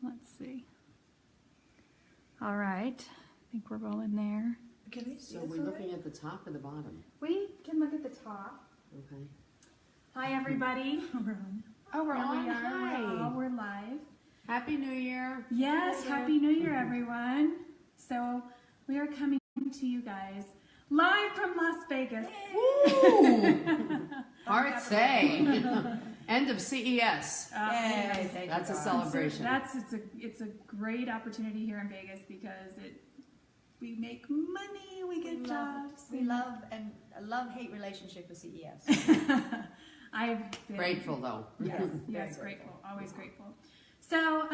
Let's see. All right. I think we're rolling there. Can we see So we're looking at the top or the bottom? We can look at the top. Okay. Hi, everybody. Oh, we're Here on. we are. Hi. We're live. Happy New Year. Yes, Happy New Year, everyone. So we are coming to you guys live from Las Vegas. Woo! Hard say. End of CES. Yay, That's a celebration. It's a great opportunity here in Vegas because we make money, we get jobs. We love and a love-hate relationship with CES. I've been Grateful though. yes, grateful, always grateful. So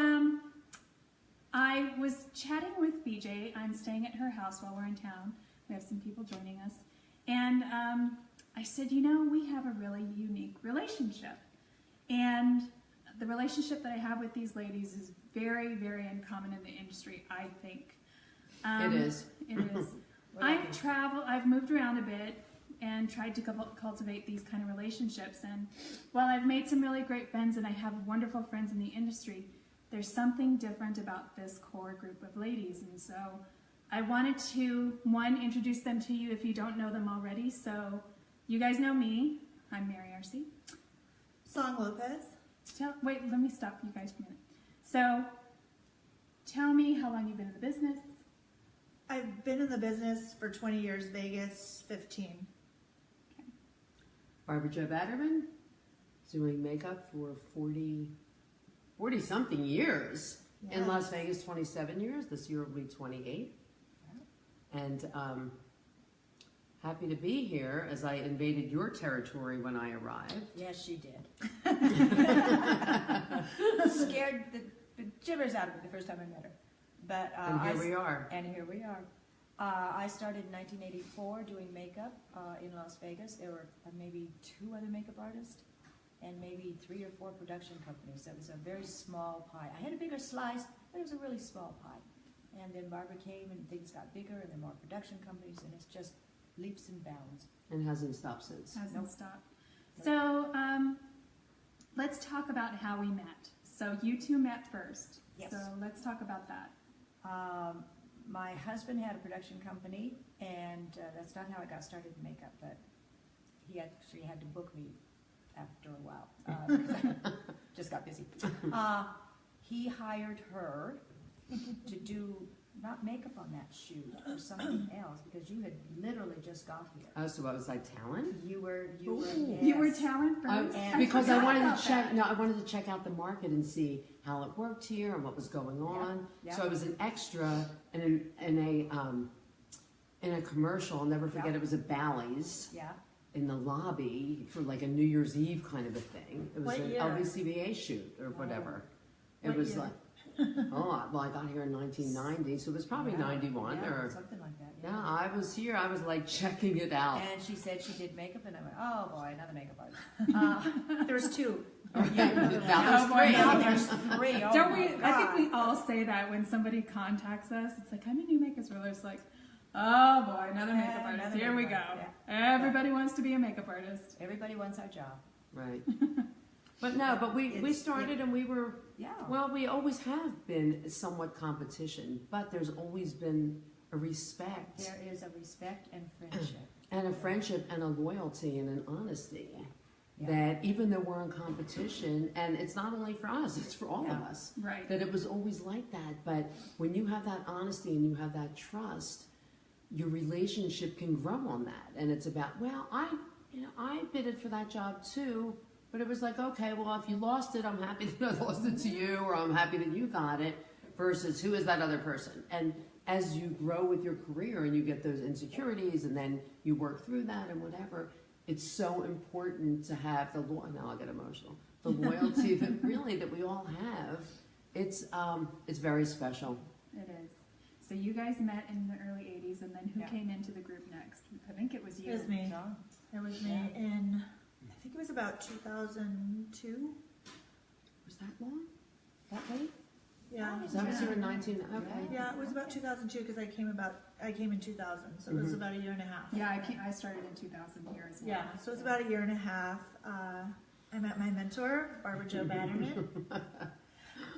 I was chatting with BJ. I'm staying at her house while we're in town. We have some people joining us, and I said, you know, we have a really unique relationship, and the relationship that I have with these ladies is very, very uncommon in the industry, I think. It is. It is. I've moved around a bit and tried to cultivate these kind of relationships. And while I've made some really great friends and I have wonderful friends in the industry, there's something different about this core group of ladies. And so I wanted to, one, introduce them to you if you don't know them already. So you guys know me. I'm Mary Arcee. Song Lopez. Wait, let me stop you guys for a minute. So tell me how long you've been in the business. I've been in the business for 20 years, Vegas 15. Okay. Barbra Batterman, doing makeup for 40 something years. Yes. In Las Vegas, 27 years. This year will be 28. And happy to be here as I invaded your territory when I arrived. Yes, she did. Scared the gibbers out of me the first time I met her. But And here we are. And here we are. I started in 1984 doing makeup in Las Vegas. There were maybe 2 other makeup artists and maybe 3 or 4 production companies. So it was a very small pie. I had a bigger slice, but it was a really small pie. And then Barbra came and things got bigger and there were more production companies and it's just leaps and bounds. And hasn't stopped since. Hasn't stopped. So let's talk about how we met. So you two met first. Yes. So let's talk about that. My husband had a production company, and that's not how I got started in makeup, but he actually had to book me after a while. Just got busy. He hired her to do, not makeup on that shoot, or something else, because you had literally just got here. Oh, so I was like talent? You were, You yes. were talent first? Because I wanted to check. No, I wanted to check out the market and see how it worked here and what was going on. Yeah. So I was an extra in a commercial. I'll never forget. Yeah. It was at Bally's Yeah. in the lobby for like a New Year's Eve kind of a thing. It was What an year? LVCVA shoot or whatever. It What was year? like, well, I got here in 1990, so it was probably 91 yeah, or. something like that. Yeah, I was here. I was like checking it out. And she said she did makeup, and I went, oh boy, another makeup artist. There was 2. Yeah, now Oh, boy, there's Now 3. there's 3. Oh Don't my we? God. I think we all say that when somebody contacts us. It's like, I'm a new makeup artist. It's like, oh boy, another makeup artist. Another Here we go. makeup artist, Everybody wants to be a makeup artist. Everybody wants our job. Right. But no, but we started and we were, Yeah. well, we always have been somewhat competition, but there's always been a respect There is a respect and friendship. and a friendship and a loyalty and an honesty Yeah. that even though we're in competition, and it's not only for us, it's for all of Yeah. us, Right. that it was always like that. But when you have that honesty and you have that trust, your relationship can grow on that. And it's about, well, I bidded for that job too. But it was like, okay, well, if you lost it, I'm happy that I lost it to you, or I'm happy that you got it, versus who is that other person? And as you grow with your career and you get those insecurities and then you work through that and whatever, it's so important to have the loyalty. Now I'll get emotional. The loyalty that really that we all have. It's very special. It is. So you guys met in the early 80s, and then who Yeah. came into the group next? I think it was you. It was me. So, It was me in, I think it was about 2002. Was that long? That late? Yeah. That was here in 19. Okay. Yeah, it was about 2002 because I came in 2000, so it was about a year and a half. yeah, I started in 2000 here as well. Yeah, so it's about a year and a half. I met my mentor, Barbra Batterman.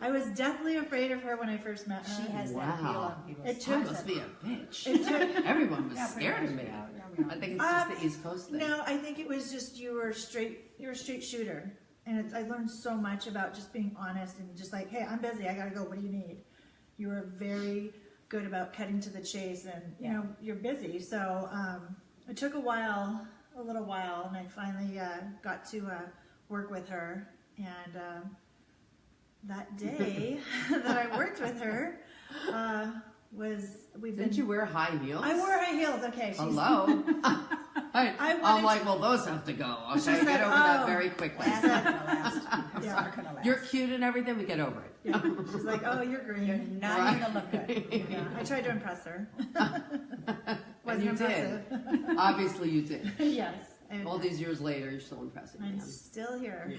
I was definitely afraid of her when I first met her. She has Wow. that feel on people. It I took- must be a bitch. It took- Everyone was Yeah, pretty scared of much, me. yeah. I think it's just the East Coast thing. No, I think it was just you're a straight shooter. And I learned so much about just being honest and just like, hey, I'm busy, I gotta go, what do you need? You were very good about cutting to the chase and, you know, you're busy. So it took a little while, and I finally got to work with her. And that day that I worked with her Didn't you wear high heels? I wore high heels, okay. Hello? I'm like, well, those have to go. Okay, said, get over that very quickly. That's not gonna last. It's Yeah. not gonna last. You're cute and everything, we get over it. Yeah. She's like, oh, you're green. You're not even gonna look good. Yeah, I tried to impress her. And Wasn't you impressive. did. Obviously you did. Yes. And All these years later, you're still impressing me. I'm still here.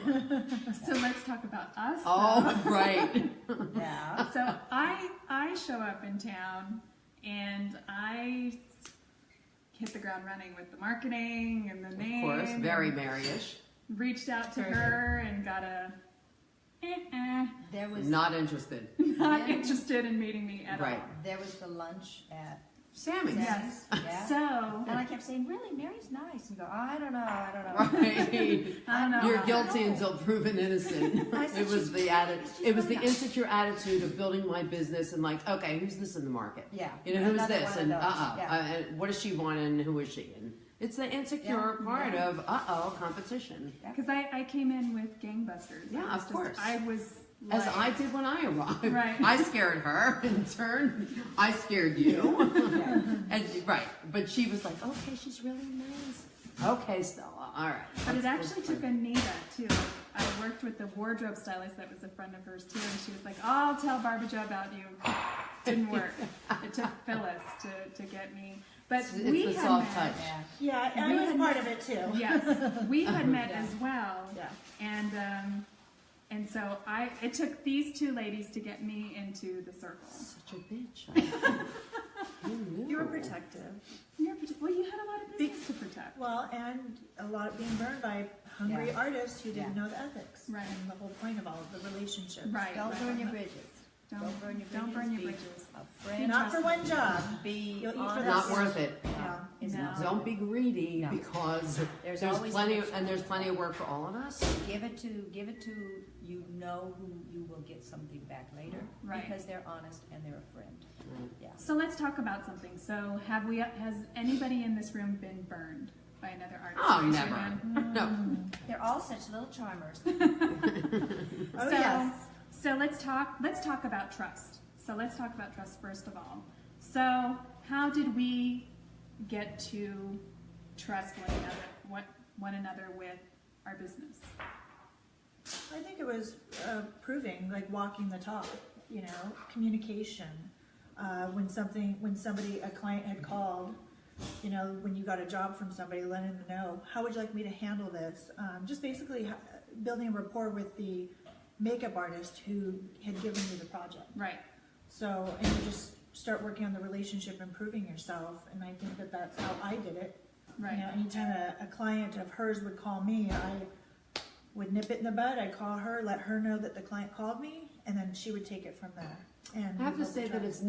So let's talk about us. Oh, right. Yeah. So I show up in town and I hit the ground running with the marketing and the name. Of course, very Maryish. Reached out to her and got a There was Not interested. not interested in meeting me at Right. all. there was the lunch at Sammy's. Yes. Yeah. So And I kept saying, really, Mary's nice. And go, I don't know. Right. I don't know. You're how- guilty until proven innocent. I said It was she's the she's it was the really nice. insecure attitude of building my business and like, okay, who's this in the market? Yeah. You know, who's Another this? one of And those. Yeah. and what does she want and who is she? And it's the insecure Yeah. part Yeah. of competition. Because I came in with gangbusters. Yeah, I was of course. I was As like, I did when I arrived. Right. I scared her in turn. I scared you. And right. But she was like, okay, she's really nice. Okay, Stella. All right. But it Let's- actually let's took play. Anita too. I worked with the wardrobe stylist that was a friend of hers too, and she was like, "I'll tell Barbara Jo about you." Didn't work. It took Phyllis to get me. But It's we the had soft met. touch. Yeah. Yeah, I We was had part met- of it too. Yes, we had met Yeah. as well. Yeah. And so it took these two ladies to get me into the circle. Such a bitch. Who knew? You were protective. Well, you had a lot of business to protect. Well, and a lot of being burned by hungry Yeah. artists who didn't Yeah. know the ethics. Right. And the whole point of all of the relationships. Right. Don't burn your bridges. Don't burn your bridges. Don't burn your Be bridges. A friend. Not for one job. Be You'll eat for honest. Not worth it. Yeah. It's No. not. Don't be greedy No. because There's there's always plenty an and there's plenty of work for all of us. Give it to you know who you will get something back later. Right. Because they're honest and they're a friend. Yeah. So let's talk about something. So has anybody in this room been burned by another artist? Oh, Raise your never. hand. No. They're all such little charmers. Oh, So- yes. So let's talk about trust. So let's talk about trust first of all. So how did we get to trust one another with our business? I think it was proving, like walking the talk, you know, communication. When a client had called, you know, when you got a job from somebody, letting them know, how would you like me to handle this? Just basically building a rapport with the makeup artist who had given you the project. Right. So, and you just start working on the relationship, improving yourself, and I think that that's how I did it. Right. You know, anytime a client of hers would call me, I would nip it in the bud. I'd call her, let her know that the client called me, and then she would take it from there. And I have to build the say that trust.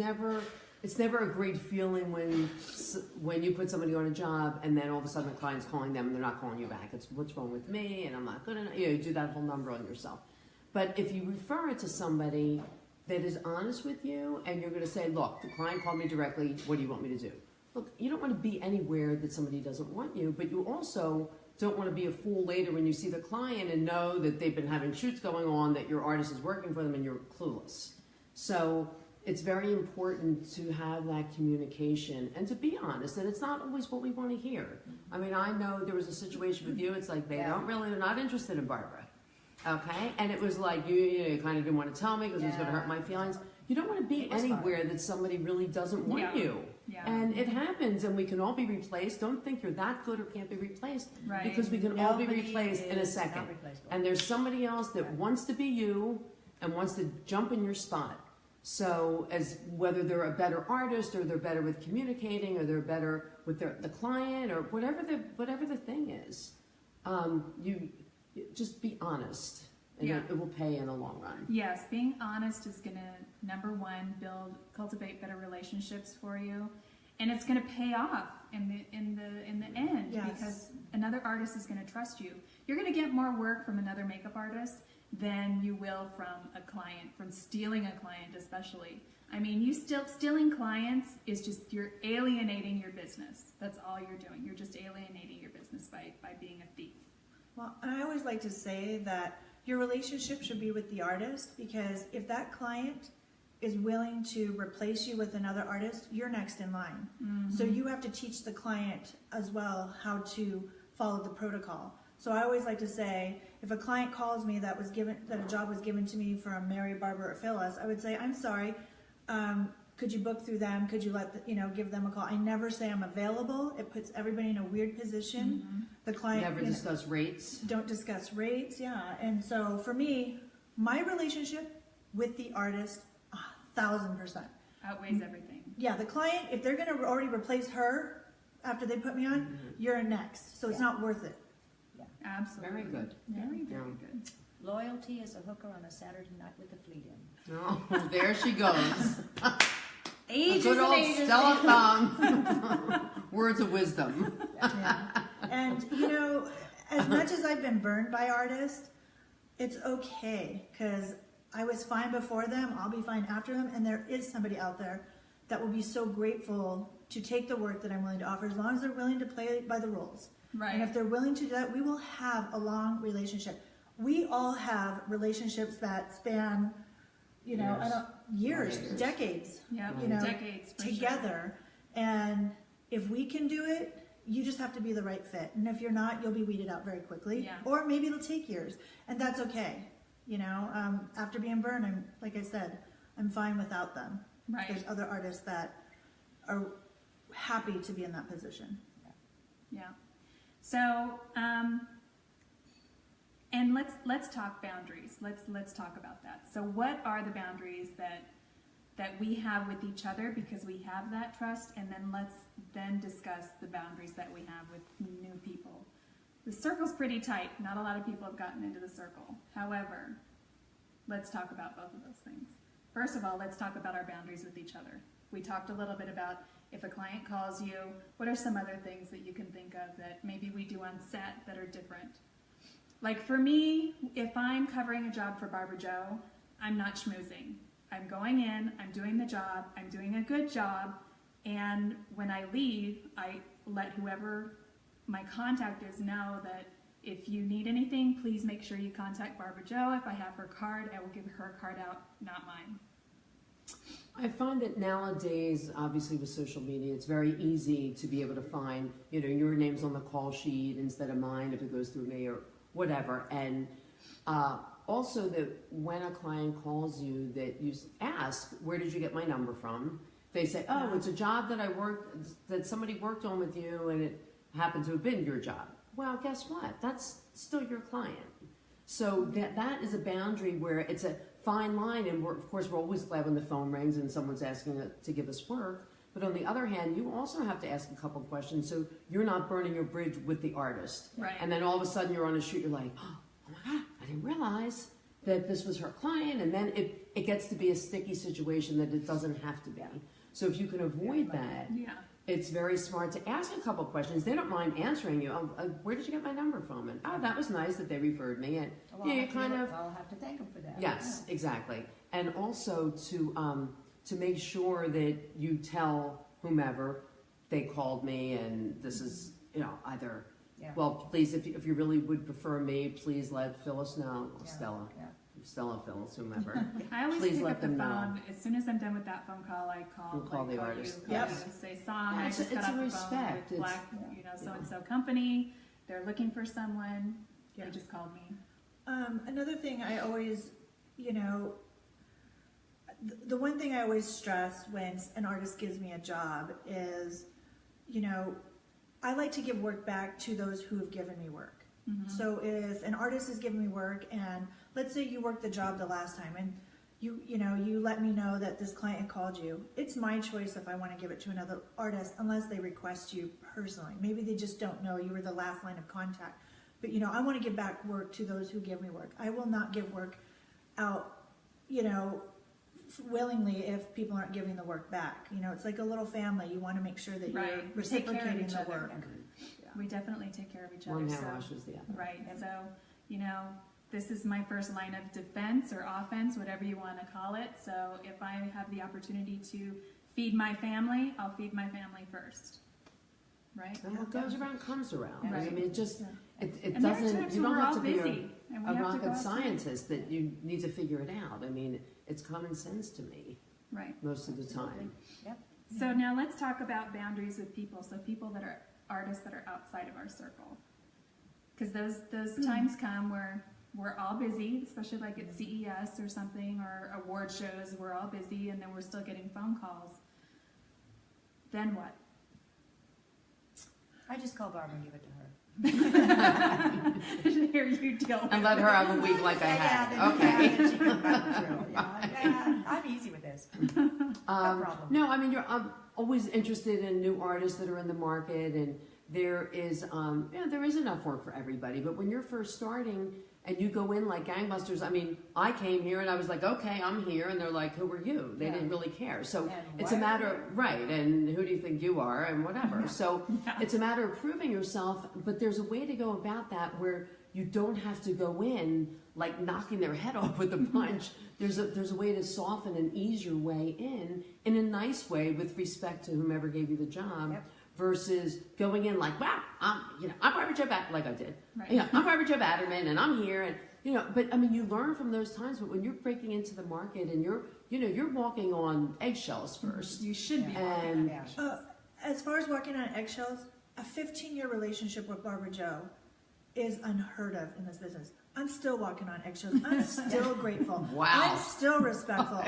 it's never a great feeling when you put somebody on a job and then all of a sudden the client's calling them and they're not calling you back. It's what's wrong with me and I'm not good enough. You know, you do that whole number on yourself. But if you refer it to somebody that is honest with you and you're going to say, look, the client called me directly. What do you want me to do? Look, you don't want to be anywhere that somebody doesn't want you, but you also don't want to be a fool later when you see the client and know that they've been having shoots going on, that your artist is working for them and you're clueless. So it's very important to have that communication and to be honest, and it's not always what we want to hear. I mean, I know there was a situation with you, it's like they're not interested in Barbra, okay? And it was like, you kind of didn't want to tell me because it was going to hurt my feelings. You don't want to be anywhere that somebody really doesn't want you. Yeah. And it happens, and we can all be replaced. Don't think you're that good or can't be replaced, Right. because we can all be Nobody replaced in a is second. not replaceable. And there's somebody else that wants to be you and wants to jump in your spot. So as whether they're a better artist or they're better with communicating or they're better with the client or whatever the thing is, you just be honest. and Yeah. it will pay in the long run. Yes, being honest is going to, number one, cultivate better relationships for you, and it's going to pay off in the end, Yes. because another artist is going to trust you. You're going to get more work from another makeup artist than you will from a client, from stealing a client especially. I mean, stealing clients is just, you're alienating your business. That's all you're doing. You're just alienating your business by being a thief. Well, and I always like to say that your relationship should be with the artist, because if that client is willing to replace you with another artist, you're next in line. Mm-hmm. So you have to teach the client as well how to follow the protocol. So I always like to say, if a client calls me that a job was given to me from Mary, Barbra, or Phyllis, I would say, I'm sorry, could you book through them? Could you give them a call? I never say I'm available. It puts everybody in a weird position. Mm-hmm. The client Never discuss rates. Don't discuss rates, yeah. And so for me, my relationship with the artist, 1,000%. Outweighs everything. Yeah, the client, if they're going to already replace her after they put me on, you're next. So it's not worth it. Absolutely. Very good. Very, very Yeah. good. Loyalty is a hooker on a Saturday night with a fleet in. Oh, there she goes. Ages Good and old ages. Stella Thumb. Words of wisdom. Yeah. And, as much as I've been burned by artists, it's okay, because I was fine before them, I'll be fine after them, and there is somebody out there that will be so grateful to take the work that I'm willing to offer, as long as they're willing to play by the rules. Right. And if they're willing to do that, we will have a long relationship. We all have relationships that span, years, Years. decades, Yeah, decades for together. And if we can do it, you just have to be the right fit. And if you're not, you'll be weeded out very quickly. Yeah. Or maybe it'll take years, and that's okay. After being burned, like I said, I'm fine without them. Right. There's other artists that are happy to be in that position. Yeah. So, and let's talk boundaries. Let's talk about that. So, what are the boundaries that we have with each other, because we have that trust, and then let's discuss the boundaries that we have with new people. The circle's pretty tight. Not a lot of people have gotten into the circle. However, let's talk about both of those things. First of all, let's talk about our boundaries with each other. We talked a little bit about, if a client calls you, what are some other things that you can think of that maybe we do on set that are different? Like for me, if I'm covering a job for Barbara Joe, I'm not schmoozing. I'm going in, I'm doing the job, I'm doing a good job, and when I leave, I let whoever my contact is know that if you need anything, please make sure you contact Barbara Joe. If I have her card, I will give her card out, not mine. I find that nowadays, obviously with social media, it's very easy to be able to find, your name's on the call sheet instead of mine if it goes through me or whatever. And also that when a client calls you, that you ask, where did you get my number from? They say, oh, it's a job that somebody worked on with you, and it happened to have been your job. Well, guess what? That's still your client. So that is a boundary where it's a fine line, and of course we're always glad when the phone rings and someone's asking to give us work. But on the other hand, you also have to ask a couple of questions so you're not burning your bridge with the artist. Right. And then all of a sudden you're on a shoot, you're like, oh my God, I didn't realize that this was her client. And then it gets to be a sticky situation that it doesn't have to be. So if you can avoid that, it's very smart to ask a couple of questions. They don't mind answering you. Where did you get my number from? And that was nice that they referred me. And Well, you kind of I'll have to thank them for that. yes, exactly. And also to make sure that you tell whomever they called me, and this is either well, please, if you really would prefer me, please let Phyllis know, or Stella, Phyllis, whomever. I always Please pick let up the them know. phone. As soon as I'm done with that phone call, I call. You'll call the artist. You, say, song. Yeah, I it's just a got off the respect. phone with It's- Black, so and so company. They're looking for someone. They just called me. Another thing I always, the one thing I always stress when an artist gives me a job is, I like to give work back to those who have given me work. Mm-hmm. So if an artist has given me work, and let's say you worked the job the last time, and you let me know that this client called you, it's my choice if I want to give it to another artist, unless they request you personally. Maybe they just don't know you were the last line of contact. But, I want to give back work to those who give me work. I will not give work out, willingly if people aren't giving the work back. It's like a little family. You want to make sure that Right. you're We take care of reciprocating each the other. work. We definitely take care of each other. One hand so, washes the other. right. So, this is my first line of defense or offense, whatever you want to call it. So if I have the opportunity to feed my family, I'll feed my family first. Right? And what goes around comes around. Right. I mean, it just, Yeah. it And there are doesn't, times you when don't we're have all to be busy and we a have to go rocket outside. scientist that you need to figure it out. I mean, it's common sense to me Right. most of the time. Yep. So now let's talk about boundaries with people. So people that are artists that are outside of our circle. Because those times come where we're all busy, especially like at CES or something, or award shows, we're all busy and then we're still getting phone calls. Then what? I just call Barbara and give it to her. Here you deal with And let her have a week like I had. Okay. Then she can back through. Yeah, I'm easy with this. No problem. No, I mean, I'm always interested in new artists that are in the market, and there is, there is enough work for everybody. But when you're first starting and you go in like gangbusters, I mean, I came here and I was like, okay, I'm here, and they're like, who are you? They Yeah. didn't really care. So And it's a why are matter, you? right? And who do you think you are, and whatever. So Yeah. it's a matter of proving yourself. But there's a way to go about that where you don't have to go in like knocking their head off with a punch. There's a way to soften and ease your way in a nice way with respect to whomever gave you the job. Yep. Versus going in like, wow, I'm Barbra Jo like I did. Right. I'm Barbra Jo Batterman, and I'm here, and but I mean, you learn from those times. But when you're breaking into the market and you're walking on eggshells first, You should be. Yeah. and Yeah. As far as walking on eggshells, a 15-year relationship with Barbra Jo is unheard of in this business. I'm still walking on eggshells. I'm still grateful. Wow. I'm still respectful.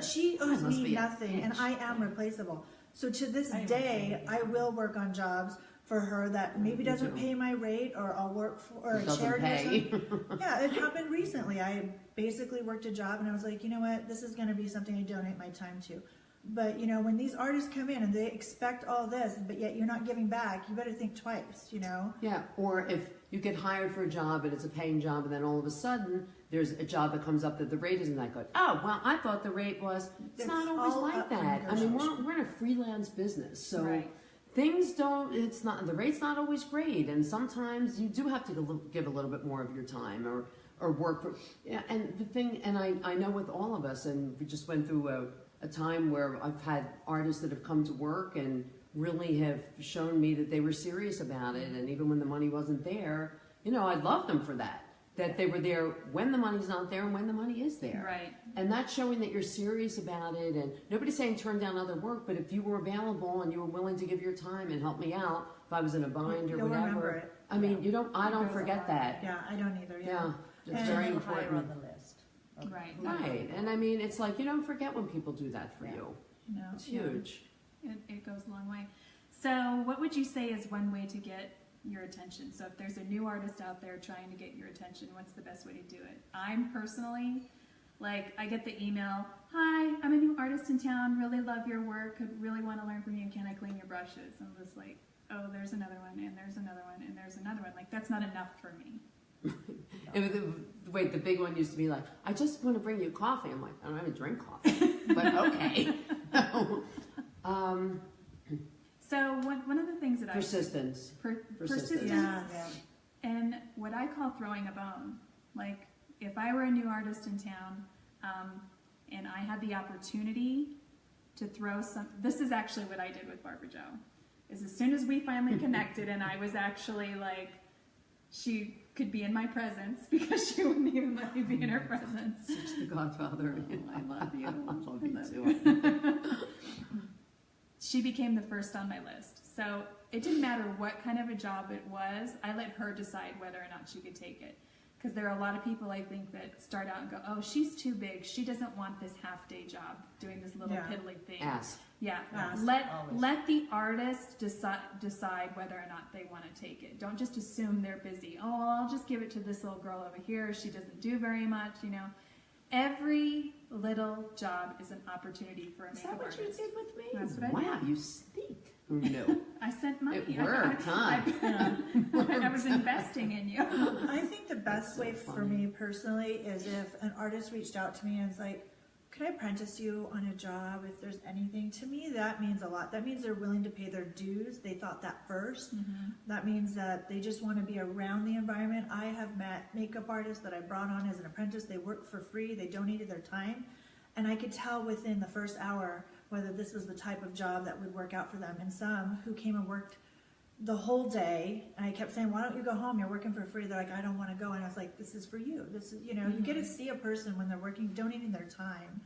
She owes must me be a nothing, and I am replaceable. So to this I day, I will work on jobs for her that maybe doesn't too. pay my rate, or I'll work for it a doesn't charity pay. or something. Yeah, it happened recently. I basically worked a job and I was like, you know what, this is going to be something I donate my time to. But when these artists come in and they expect all this, but yet you're not giving back, you better think twice. Yeah, or if you get hired for a job and it's a paying job, and then all of a sudden there's a job that comes up that the rate isn't that good. Oh, well, I thought the rate was. It's not always all like up for that. I mean, negotiation. we're in a freelance business, so Right. things don't. It's not, the rate's not always great, and sometimes you do have to give a little bit more of your time or work for. Yeah, and the thing, and I know with all of us, and we just went through a time where I've had artists that have come to work and really have shown me that they were serious about it, and even when the money wasn't there, I love them for that. That they were there when the money's not there and when the money is there. Right. And that's showing that you're serious about it. And nobody's saying turn down other work, but if you were available and you were willing to give your time and help me out, if I was in a bind or You'll remember whatever. it. I mean, I don't goes forget along. that. Yeah, I don't either. Yeah. It's And very And higher on important. the list. of Right. who's Right. available. And I mean, it's like you don't forget when people do that for Yeah. you. No, It's yeah. huge. It goes a long way. So what would you say is one way to get your attention? So if there's a new artist out there trying to get your attention, what's the best way to do it? I'm personally, I get the email, hi, I'm a new artist in town, really love your work, could really want to learn from you, can I clean your brushes? And I'm just like, oh, there's another one, and there's another one, and there's another one. That's not enough for me. Wait, the big one used to be like, I just want to bring you coffee. I'm like, I don't even drink coffee, but okay. So one of the things that Persistence. persistence. Yeah. Yeah. And what I call throwing a bone. Like, if I were a new artist in town, and I had the opportunity to throw this is actually what I did with Barbra Jo, is as soon as we finally connected and I was actually like, she could be in my presence because she wouldn't even let me be in her presence. Such the Godfather. Oh, I love you. I love you too. She became the first on my list. So it didn't matter what kind of a job it was. I let her decide whether or not she could take it. Because there are a lot of people, I think, that start out and go, oh, she's too big. She doesn't want this half-day job doing this little Yeah. piddly thing. Ask. Yeah. Ask. Always. Let the artist decide whether or not they want to take it. Don't just assume they're busy. Oh, well, I'll just give it to this little girl over here. She doesn't do very much, Every little job is an opportunity for a Is makeup that what you artist. did with me? That's what I did. Wow, you sneak. Who knew? I sent money. It worked, huh? I was investing in you. I think the best way for me personally is if an artist reached out to me and was like, could I apprentice you on a job if there's anything? To me, that means a lot. That means they're willing to pay their dues. They thought that first. That means that they just want to be around the environment. I have met makeup artists that I brought on as an apprentice. They worked for free. They donated their time. And I could tell within the first hour whether this was the type of job that would work out for them. And some who came and worked the whole day, and I kept saying, why don't you go home? You're working for free. They're like, I don't want to go. And I was like, this is for you. This is, you know, you get to see a person when they're working, donating their time,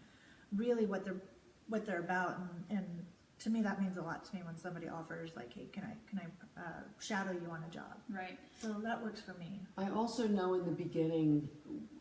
really what they're about. And to me, that means a lot to me when somebody offers like, hey, can I shadow you on a job? Right. So that works for me. I also know in the beginning,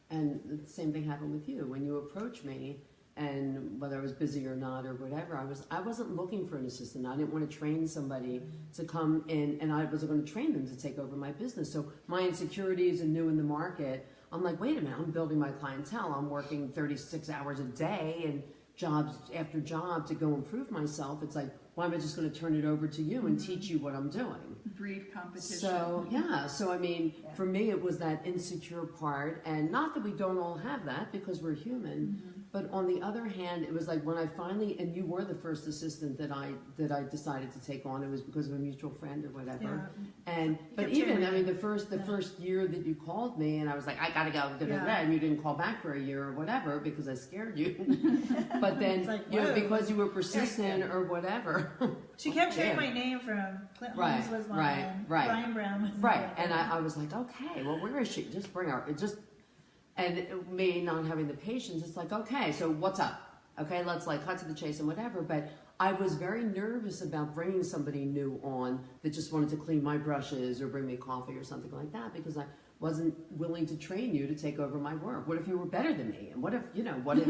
and the same thing happened with you, when you approached me, and whether I was busy or not or whatever, I wasn't looking for an assistant. I didn't want to train somebody to come in, and I wasn't going to train them to take over my business. So my insecurities and new in the market, I'm like, wait a minute, I'm building my clientele. I'm working 36 hours a day and jobs after job to go improve myself. It's like, why am I just going to turn it over to you and teach you what I'm doing? Breed competition. So, yeah. So, I mean, for me, it was that insecure part. And not that we don't all have that because we're human. But on the other hand, it was like when I finally, and you were the first assistant that I decided to take on. It was because of a mutual friend or whatever. Yeah. And but even, I mean, the first year that you called me, and I was like, I gotta go, and you didn't call back for a year or whatever because I scared you. But then, like, you know, because you were persistent or whatever. She kept saying my name from Clint Holmes was one, and Brian Brown was right. And I was like, okay, well, where is she? Just bring her. And me not having the patience, it's like, okay, so what's up? Okay, let's like cut to the chase and whatever. But I was very nervous about bringing somebody new on that just wanted to clean my brushes or bring me coffee or something like that because I wasn't willing to train you to take over my work. What if you were better than me? And what if, you know, what if?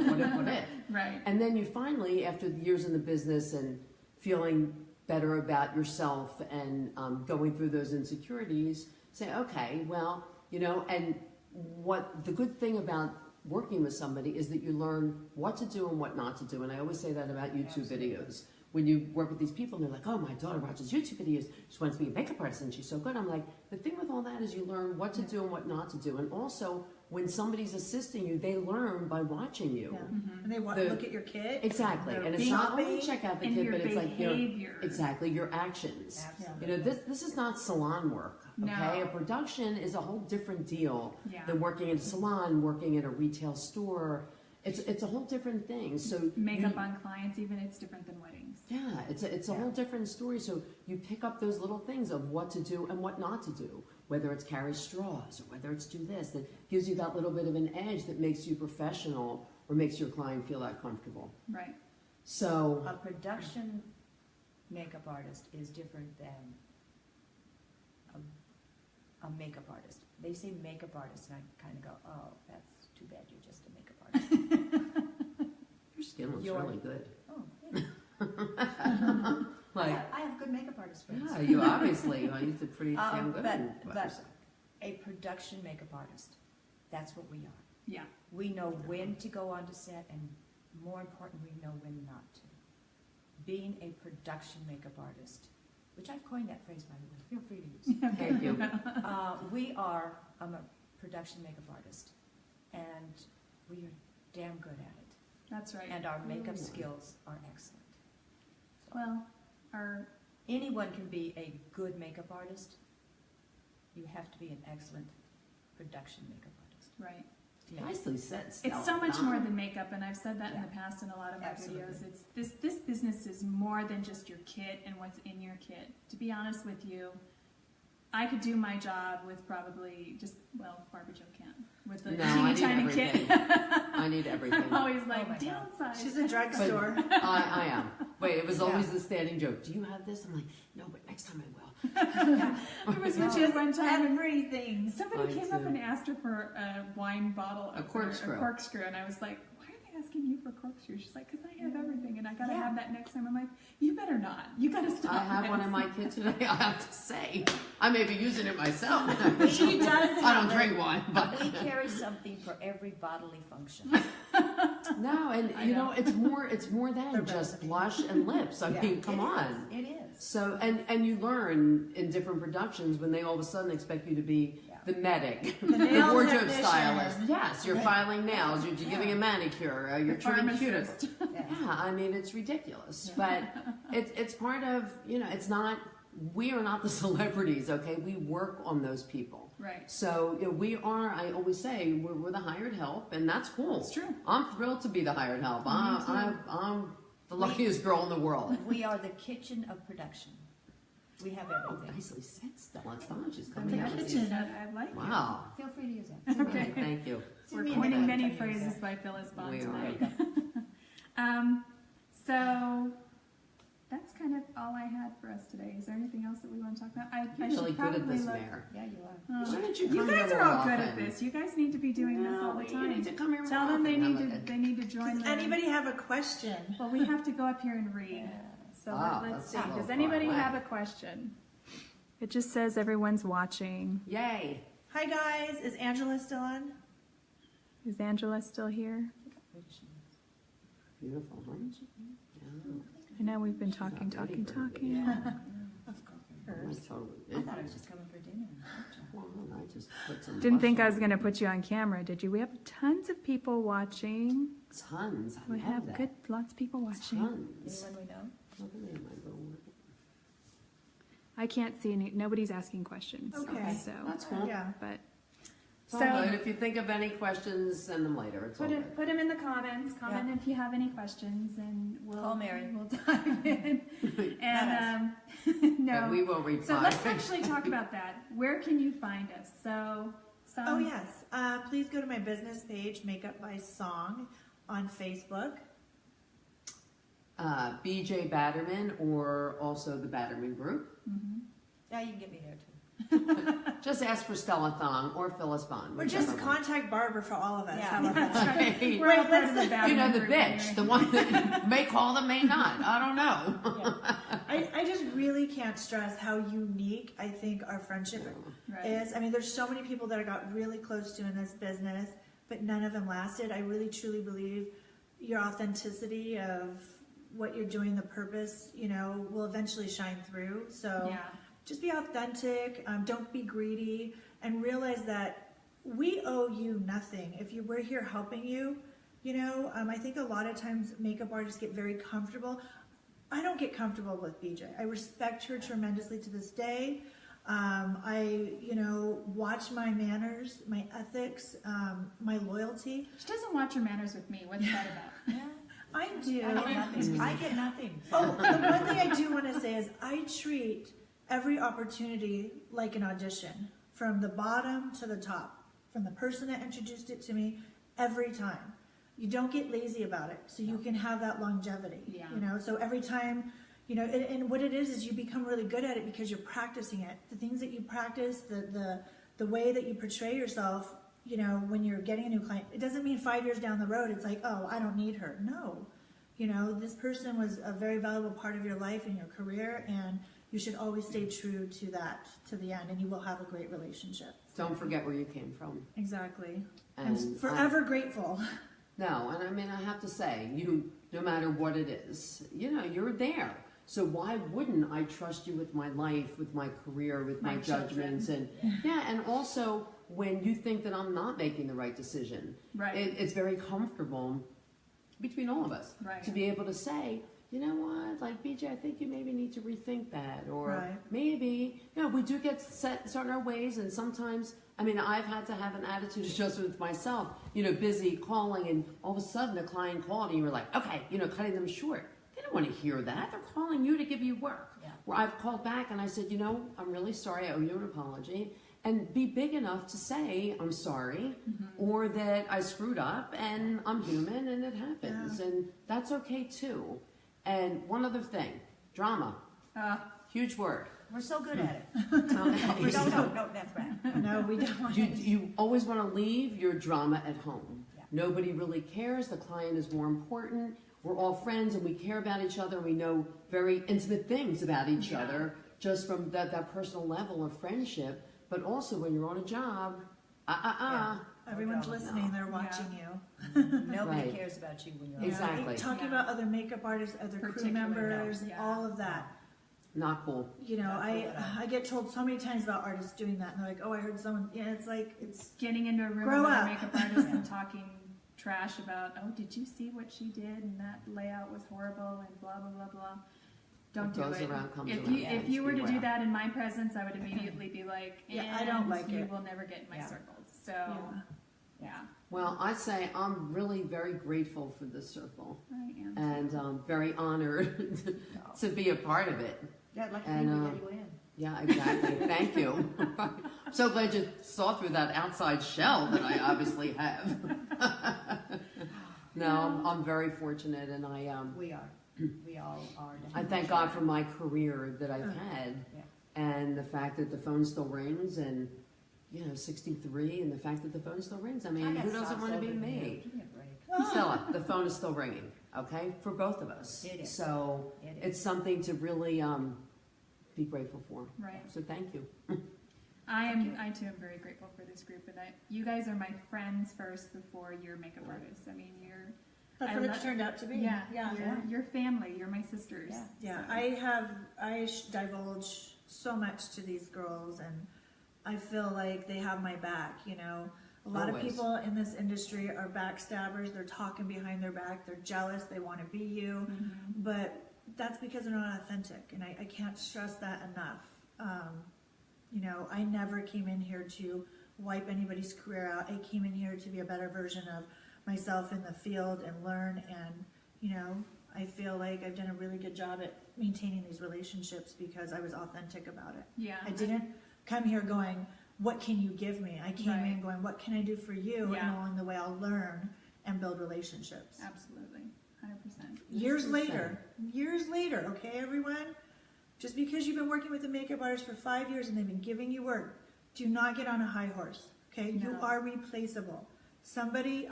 Right. And then you finally, after years in the business and feeling better about yourself and going through those insecurities, say, okay, well, you know, and what the good thing about working with somebody is that you learn what to do and what not to do. And I always say that about YouTube videos. When you work with these people and they're like, oh, my daughter watches YouTube videos, she wants to be a makeup artist and she's so good. I'm like, the thing with all that is you learn what to do and what not to do. And also, when somebody's assisting you, they learn by watching you. And they want to look at your kit. Exactly. And it's not only check out the kit, but it's like your actions. Absolutely. You know, this is not salon work. Okay, a production is a whole different deal than working in a salon, working at a retail store. It's a whole different thing. So makeup on clients, even it's different than weddings. Yeah, it's a whole different story. So you pick up those little things of what to do and what not to do. Whether it's carry straws or whether it's do this, that gives you that little bit of an edge that makes you professional or makes your client feel that comfortable. Right. So a production makeup artist is different than a makeup artist. They say makeup artist, and I kind of go, oh, that's too bad. You're just a makeup artist. Your skin looks really good. Oh, yeah. Like, I have good makeup artist friends. Yeah, you obviously. You did pretty damn good. But a production makeup artist, that's what we are. Yeah. We know when to go onto set, and more important, we know when not to. Being a production makeup artist, which I've coined that phrase, by the way. Feel free to use it. Thank you. I'm a production makeup artist, and we are damn good at it. That's right. And our makeup skills are excellent. So well, anyone can be a good makeup artist. You have to be an excellent production makeup artist. Right. Nicely said. It's so much more than makeup, and I've said that in the past in a lot of my videos. It's this business is more than just your kit and what's in your kit. To be honest with you, I could do my job with probably just, well, Barbra Jo can't. With the teeny tiny kit. I need everything. I'm always like, downsize. She's a drugstore. I am. Wait, it was always the standing joke. Do you have this? I'm like, no, but next time I will. There was one time everything. Somebody came up and asked her for a wine bottle, a corkscrew, and I was like, why are they asking you for a corkscrew? She's like, because I have everything, and I gotta have that next time. I'm like, you better not. You gotta stop. I have one in my kit today. I have to say, I may be using it myself. She does. I don't drink wine, but we carry something for every bodily function. No, and you know, it's more than just blush and lips. I mean, come on. It is. So, and you learn in different productions when they all of a sudden expect you to be the medic, the nail wardrobe technician. stylist. Yes, you're filing nails, you're giving a manicure, you're trimming cuticles. Yeah. Yeah, I mean, it's ridiculous. But it's part of, it's not, we are not the celebrities, okay? We work on those people. Right. So we are, I always say, we're the hired help, and that's cool. It's true. I'm thrilled to be the hired help. I'm the luckiest girl in the world. We are the kitchen of production. We have Oh, everything. nicely said, Stella. It's not she's The coming out with kitchen, these. I like it. Wow. Feel free to use it. Okay. Thank you. We're me coining a many minute. phrases by Phyllis Bond We are. tonight. So that's kind of all I had for us today. Is there anything else that we want to talk about? I You're should really good probably at this, look. Mayor. Yeah, you are. Why don't you You come guys here are more all good often? at this. You guys need to be doing this all the You time. need to come here more Tell them they often. need to join. Does the- anybody have a question? Well, we have to go up here and read. So Oh, let's see. that's a little Does far anybody away. have a question? It just says everyone's watching. Yay. Hi guys, is Angela still on? Is Angela still here? Beautiful, huh? Yeah. I know we've been talking. Of course. That's totally I good. thought I was just coming for dinner. Well, I just put some Didn't think I blush was on. going to put you on camera, did you? We have tons of people watching. Tons. I We love have that. lots of people watching. Tons. Anyone we know? Look at me in my little work. I can't see any. Nobody's asking questions. Okay. So, That's cool. Yeah. but It's all good. If you think of any questions, send them later. It's all good. put them in the comments. Comment if you have any questions, and we'll Call Mary. We'll dive in. And no, And we will reply. So let's actually talk about that. Where can you find us? So, Oh yes, please go to my business page, Makeup by Song, on Facebook. BJ Batterman, or also the Batterman Group. Yeah, you can get me there too. Just ask for Stella Thong or Phyllis Bond. Or just whichever one. contact Barbara for all of us. Yeah. How about that? Okay. we're all Right, part of the let's- Batman You know, the group bitch, anyway. the one that may call them, may not. I don't know. I just really can't stress how unique I think our friendship Right. is. I mean, there's so many people that I got really close to in this business, but none of them lasted. I really truly believe your authenticity of what you're doing, the purpose, will eventually shine through. So Yeah. just be authentic, don't be greedy, and realize that we owe you nothing. If we're here helping you, I think a lot of times makeup artists get very comfortable. I don't get comfortable with BJ. I respect her tremendously to this day. I watch my manners, my ethics, my loyalty. She doesn't watch her manners with me. What's that about? Yeah. I do. I get nothing. I get nothing. Oh, the one thing I do want to say is I treat every opportunity like an audition, from the bottom to the top, from the person that introduced it to me, every time. You don't get lazy about it, so you can have that longevity. Yeah. So every time, and what it is you become really good at it because you're practicing it. The things that you practice, the way that you portray yourself, when you're getting a new client, it doesn't mean 5 years down the road it's like, oh, I don't need her. No, this person was a very valuable part of your life and your career, and you should always stay true to that to the end, and you will have a great relationship. Don't forget where you came from. Exactly. And I'm forever grateful. No, and I mean, I have to say, no matter what it is, you're there. So why wouldn't I trust you with my life, with my career, with my judgments, and and also when you think that I'm not making the right decision, Right. It's very comfortable between all of us Right. to be able to say, you know what, like BJ, I think you maybe need to rethink that, or Right. maybe, we do get set in our ways, and sometimes, I mean, I've had to have an attitude adjustment with myself, busy calling, and all of a sudden a client called, and you were like, okay, cutting them short. They don't want to hear that. They're calling you to give you work. Yeah. Where I've called back and I said, I'm really sorry, I owe you an apology. And be big enough to say, I'm sorry, or that I screwed up, and I'm human, and it happens. Yeah. And that's okay too. And one other thing, drama. Huge word. We're so good at it. No, No, that's right. No, we don't want you always want to leave your drama at home. Yeah. Nobody really cares. The client is more important. We're all friends and we care about each other. We know very intimate things about each other just from that personal level of friendship. But also when you're on a job, Everyone's No. listening. They're watching you. Nobody Right. cares about you when you're Exactly. Talking Yeah. about other makeup artists, other crew Particularly, members, yeah. all of that. Not cool. You know, I get told so many times about artists doing that, and they're like, "Oh, I heard someone." Yeah, it's like it's Getting into a room Grow with up. a makeup artist and talking trash about, "Oh, did you see what she did? And that layout was horrible," and blah blah blah blah. Don't do What goes it. around comes If around. you if you were to do that in my presence, I would immediately be like, Yeah, I don't like you it. will never get in my Yeah. circle. So, yeah, Well, I say I'm really very grateful for this circle, I am. and very honored to be a part of it. Yeah, I'd like to And, think we let you in. Yeah, exactly. Thank you. I'm so glad you saw through that outside shell that I obviously have. No, I'm very fortunate, and We are. We all are. I thank God for my career that I've had, Yeah. and the fact that the phone still rings, and 63, and the fact that the phone still rings. I mean, who doesn't want to be me? Give me a break. Stella, the phone is still ringing, okay, for both of us. It is. So It is. it's something to really be grateful for. Right. So thank you. I too am very grateful for this group, and you guys are my friends first before you're makeup artists. I mean, that's I what love- it's turned out to be. yeah, yeah. you're family. You're my sisters. Yeah. Yeah, I divulge so much to these girls, and I feel like they have my back. You know, a lot of Always. people in this industry are backstabbers. They're talking behind their back. They're jealous. They want to be you, but that's because they're not authentic, and I can't stress that enough. You know, I never came in here to wipe anybody's career out. I came in here to be a better version of myself in the field and learn, and you know, I feel like I've done a really good job at maintaining these relationships because I was authentic about it. Yeah. I didn't come here going, "What can you give me?" I came Right. in going, "What can I do for you?" Yeah. And along the way, I'll learn and build relationships. Absolutely, 100%. Years later, okay, everyone? Just because you've been working with a makeup artist for 5 years and they've been giving you work, do not get on a high horse, okay? You No. are replaceable. Somebody,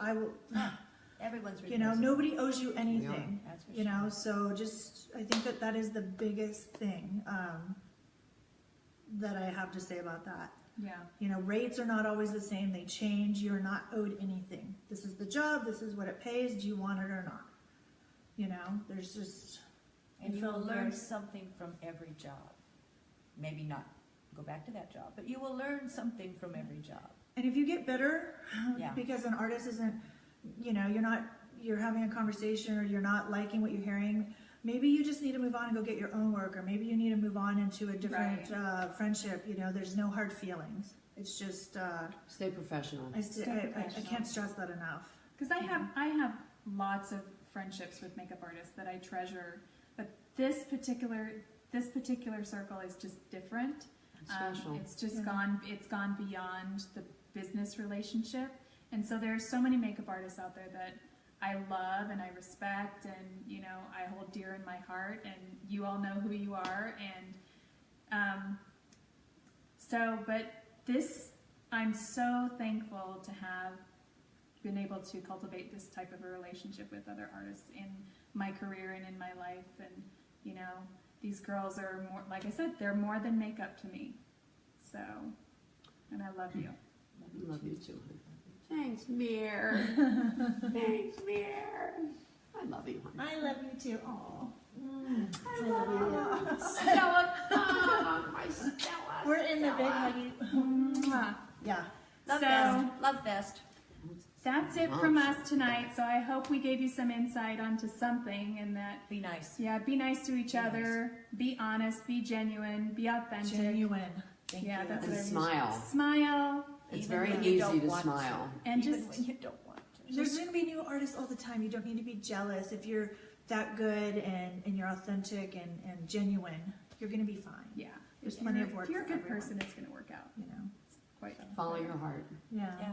Everyone's you know, nobody owes you anything, That's for you know? So just, I think that is the biggest thing that I have to say about that. Yeah. You know, rates are not always the same. They change. You are not owed anything. This is the job. This is what it pays. Do you want it or not? You know, there's just... And you feel will very- learn something from every job. Maybe not go back to that job, but you will learn something from every job. And if you get bitter Yeah. because an artist isn't, you know, you're having a conversation or you're not liking what you're hearing, maybe you just need to move on and go get your own work, or maybe you need to move on into a different friendship. You know, there's no hard feelings. It's just, Stay professional. I can't stress that enough. Because I have lots of friendships with makeup artists that I treasure, but this particular circle is just different. Special. It's just gone beyond the business relationship, and so there's so many makeup artists out there that I love and I respect, and you know, I hold dear in my heart, and you all know who you are, and but this, I'm so thankful to have been able to cultivate this type of a relationship with other artists in my career and in my life. And you know, these girls are more, like I said, they're more than makeup to me. So, and I love you. Love you too. Thanks, Mir. Thanks, Mir. I love you, honey. I love you too. Aw. I love you. Stella. Oh, my Stella. We're in the big huggy. Mwah. Yeah. Love So- fest. Love fest. That's it from us tonight. So I hope we gave you some insight onto something, and that, Be nice. yeah, be nice to each other, be honest, be genuine, be authentic. Genuine. Thank Yeah, you. that's And what I smile. Smile, It's Even very when you easy don't to want smile. and Even just when you don't want to. There's going to be new artists all the time. You don't need to be jealous. If you're that good and you're authentic and genuine, you're going to be fine. yeah. There's If plenty you're- of work If you're a for good everyone. person, it's going to work out. You know. Quite. Follow your heart. Yeah. Yeah.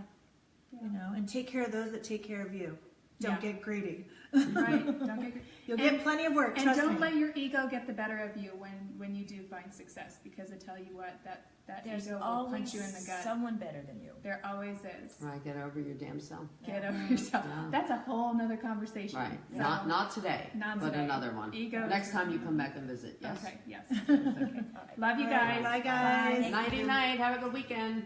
You know, and take care of those that take care of you. Don't Yeah. get greedy. Right. Don't get. You'll And- get plenty of work. And Trust don't me. let your ego get the better of you when you do find success, because I tell you what, that There's ego will always punch you in the gut. someone better than you. There always is. Right, get over your damn self. Get over yourself. Yeah. That's a whole nother conversation. Right. So- Not today, Not but today. another one. Ego Next is- time you come back and visit. Yes. Okay. Yes. Okay. Love you guys. Bye, guys. Nighty night. Have a good weekend.